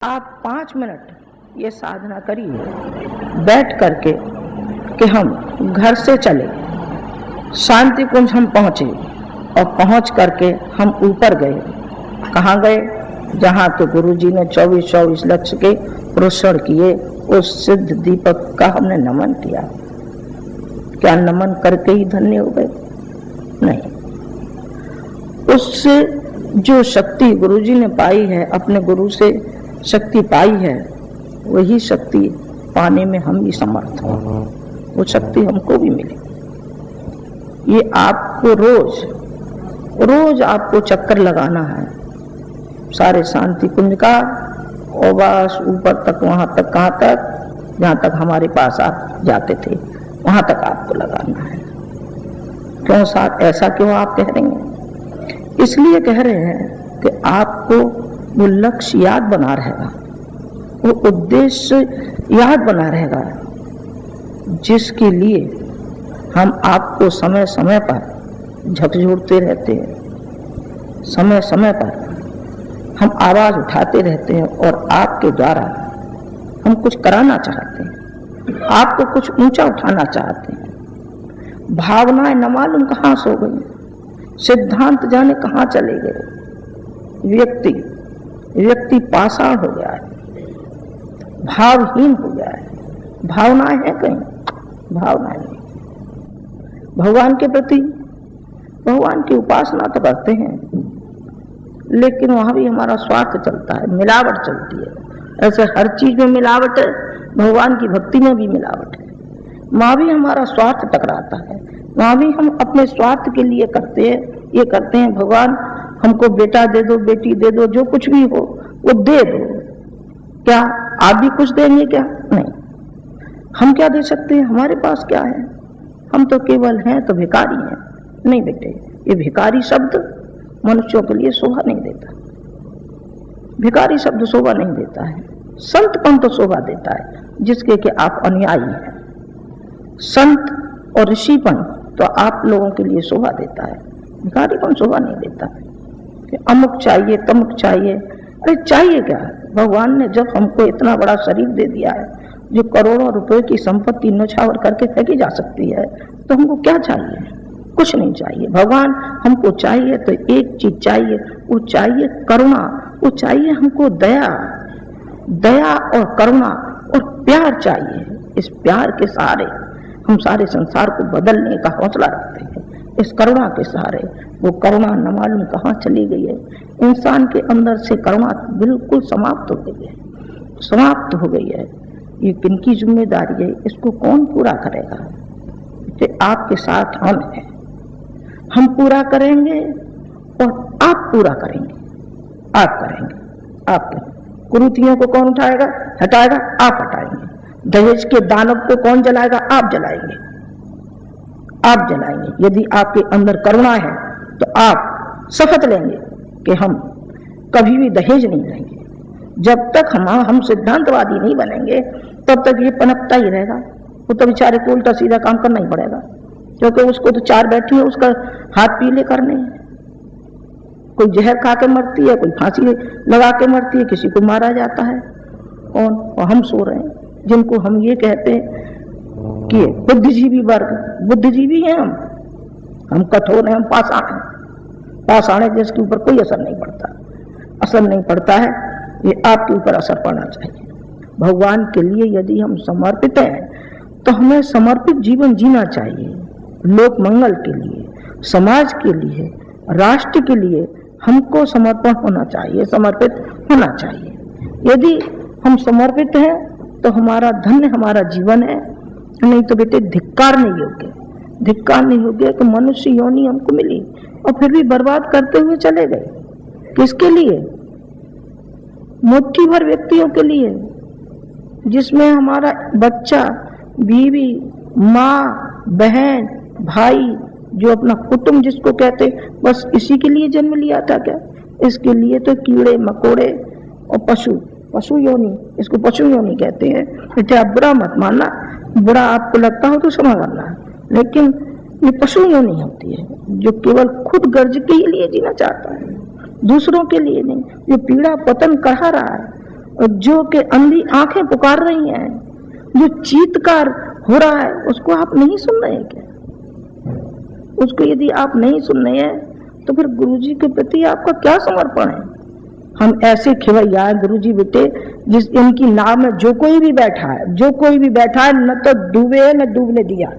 आप 5 मिनट ये साधना करिए बैठ करके कि हम घर से चले, शांति कुंज हम पहुंचे और पहुंच करके हम ऊपर गए। कहाँ गए? जहाँ तो गुरु जी ने 24 लक्ष्य के प्रोषण किए, उस सिद्ध दीपक का हमने नमन किया। क्या नमन करके ही धन्य हो गए? नहीं। उससे जो शक्ति गुरु जी ने पाई है, अपने गुरु से शक्ति पाई है, वही शक्ति पाने में हम भी समर्थ हैं। वो शक्ति हमको भी मिले। ये आपको रोज आपको चक्कर लगाना है सारे शांति कुंज का, और बस ऊपर तक, वहां तक, कहाँ तक? जहां तक हमारे पास आप जाते थे वहां तक आपको लगाना है। क्यों साथ ऐसा क्यों आप कह रहे हैं? इसलिए कह रहे हैं कि आपको वो लक्ष्य याद बना रहेगा, वो उद्देश्य याद बना रहेगा, जिसके लिए हम आपको समय समय पर झकझोरते रहते हैं, समय समय पर हम आवाज उठाते रहते हैं और आपके द्वारा हम कुछ कराना चाहते हैं, आपको कुछ ऊंचा उठाना चाहते हैं। भावनाएं न मालूम कहां सो गई, सिद्धांत जाने कहां चले गए। व्यक्ति पाषाण हो गया है, भावहीन हो गया है। भावनाएं हैं कहीं? भावनाएं नहीं। भगवान के प्रति भगवान की उपासना तो करते हैं, लेकिन वहां भी हमारा स्वार्थ चलता है, मिलावट चलती है। ऐसे हर चीज में मिलावट है, भगवान की भक्ति में भी मिलावट है। वहां भी हमारा स्वार्थ टकराता है, वहां भी हम अपने स्वार्थ के लिए ये करते हैं भगवान हमको बेटा दे दो, बेटी दे दो, जो कुछ भी हो वो दे दो। क्या आप भी कुछ देंगे क्या? नहीं। हम क्या दे सकते हैं? हमारे पास क्या है? हम तो केवल हैं तो भिखारी हैं। नहीं बेटे, ये भिखारी शब्द मनुष्यों के लिए शोभा नहीं देता। भिखारी शब्द शोभा नहीं देता है। संतपन तो शोभा देता है, जिसके कि आप अनुयायी हैं। संत और ऋषिपन तो आप लोगों के लिए शोभा देता है, भिखारीपन शोभा नहीं देता है। कि अमुक चाहिए, तमुक चाहिए। अरे चाहिए क्या? भगवान ने जब हमको इतना बड़ा शरीर दे दिया है, जो करोड़ों रुपए की संपत्ति नौछावर करके फेंकी जा सकती है, तो हमको क्या चाहिए? कुछ नहीं चाहिए। भगवान हमको चाहिए तो एक चीज चाहिए, वो चाहिए करुणा, वो चाहिए हमको दया और करुणा और प्यार चाहिए। इस प्यार के सहारे हम सारे संसार को बदलने का हौसला रखते हैं। इस करुणा के सहारे, वो करुणा न मालूम कहाँ चली गई है। इंसान के अंदर से करुणा बिल्कुल समाप्त हो गई है। ये किनकी जिम्मेदारी है? इसको कौन पूरा करेगा? कि आपके साथ हम हैं, हम पूरा करेंगे और आप पूरा करेंगे। आप करेंगे। कुरीतियों को कौन हटाएगा? आप हटाएंगे। दहेज के दानव को कौन जलाएगा? आप जलाएंगे। यदि आपके अंदर करुणा है तो आप शपथ लेंगे कि हम कभी भी दहेज नहीं लेंगे। जब तक हम सिद्धांतवादी नहीं बनेंगे, तब तक ये पनपता ही रहेगा। वो तो बेचारे को उल्टा सीधा काम करना ही पड़ेगा, क्योंकि उसको तो चार बैठी है, उसका हाथ पीले करने हैं। कोई जहर खा के मरती है, कोई फांसी लगा के मरती है, किसी को मारा जाता है। कौन? और हम सो रहे हैं, जिनको हम ये कहते हैं कि बुद्धिजीवी वर्ग। बुद्धिजीवी हैं हम कठोर हैं, हम पाषाण है, जिसके ऊपर कोई असर नहीं पड़ता है। ये आपके ऊपर असर पड़ना चाहिए। भगवान के लिए यदि हम समर्पित हैं, तो हमें समर्पित जीवन जीना चाहिए। लोक मंगल के लिए, समाज के लिए, राष्ट्र के लिए हमको समर्पण होना चाहिए, समर्पित होना चाहिए। यदि हम समर्पित हैं तो हमारा धन्य हमारा जीवन है। नहीं तो बेटे धिक्कार नहीं होगे कि मनुष्य योनि हमको मिली और फिर भी बर्बाद करते हुए चले गए। किसके लिए? मुट्ठी भर व्यक्तियों के लिए, जिसमें हमारा बच्चा, बीवी, माँ, बहन, भाई, जो अपना कुटुंब जिसको कहते, बस इसी के लिए जन्म लिया था क्या? इसके लिए तो कीड़े मकोड़े और पशु योनि, इसको पशु योनि कहते हैं। बेटे आप बुरा मत मानना, बुरा आपको लगता हो तो क्षमा करना, लेकिन ये पशु योनि होती है, जो केवल खुद गर्ज के ही लिए जीना चाहता है, दूसरों के लिए नहीं। जो पीड़ा पतन कहा रहा है और जो के अंधी आंखें पुकार रही हैं, जो चीत्कार हो रहा है, उसको आप नहीं सुन रहे हैं क्या? उसको यदि आप नहीं सुन रहे हैं तो फिर गुरुजी के प्रति आपका क्या समर्पण है? हम ऐसे खिवैया है गुरुजी बेटे, जिस इनकी नाव में जो कोई भी बैठा है, जो कोई भी बैठा है, न तो डूबे है न डूबने दिया।